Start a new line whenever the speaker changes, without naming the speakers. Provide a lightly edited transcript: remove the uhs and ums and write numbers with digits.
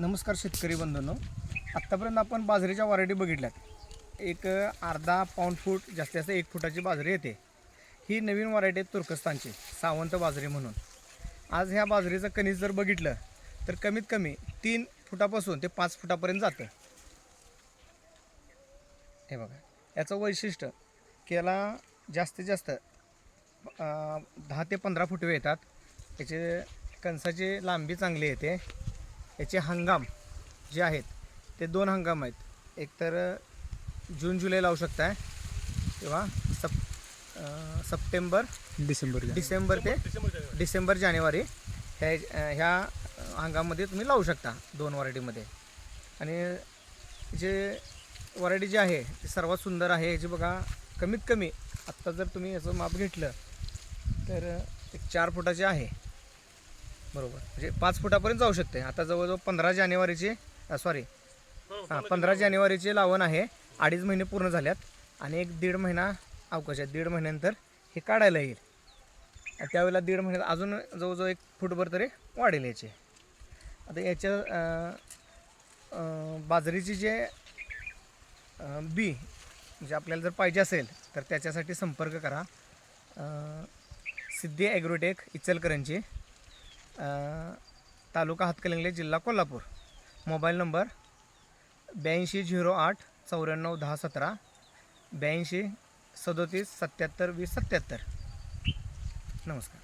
नमस्कार शेतकरी बंधूंनो. आत्तापर्यंत आपण बाजरीच्या व्हरायटी बघितल्यात. एक अर्धा पाऊण फूट जास्तीत जास्त 1 फुटाची बाजरी येते. ही नवीन व्हरायटी आहे तुर्कस्तानची सावंत बाजरी म्हणून. आज ह्या बाजरीचं कणीस जर बघितलं तर कमीत कमी 3 फुटापासून ते 5 फुटापर्यंत जातं. हे बघा, याचं वैशिष्ट्य की याला जास्तीत जास्त 10 ते 15 फुटवे येतात. याचे कणसाची लांबी चांगली येते. याचे हंगाम जे आहेत ते 2 हंगाम आहेत. एक तर जून जुलै लावू शकताय किंवा सप्टेंबर डिसेंबर ते डिसेंबर जानेवारी ह्या हंगामामध्ये तुम्ही लावू शकता 2 व्हरायटीमध्ये. आणि जे व्हरायटी जी आहे ती सर्वात सुंदर आहे. याची बघा, कमीत कमी आत्ता जर तुम्ही याचं माप घेतलं तर एक 4 फुटाचे आहे, बरोबर. म्हणजे 5 फुटापर्यंत जाऊ शकते. आता जवळजवळ 15 जानेवारीचे लावण आहे. 2.5 महिने पूर्ण झाल्यात आणि एक 1.5 महिना अवकाश आहे. 1.5 महिन्यानंतर हे काढायला येईल. त्यावेळेला 1.5 महिन्यात अजून जवळजवळ 1 फूटभर तरी वाढेल याचे. आता याच्या बाजरीची जे बी म्हणजे आपल्याला जर पाहिजे असेल तर त्याच्यासाठी संपर्क करा. सिद्धी ॲग्रोटेक इचलकरंजी, तालुका हातकणंगले, जिल्हा कोल्हापूर. Mobile number 8208 94 10 17, 82 37 77 20 77. नमस्कार.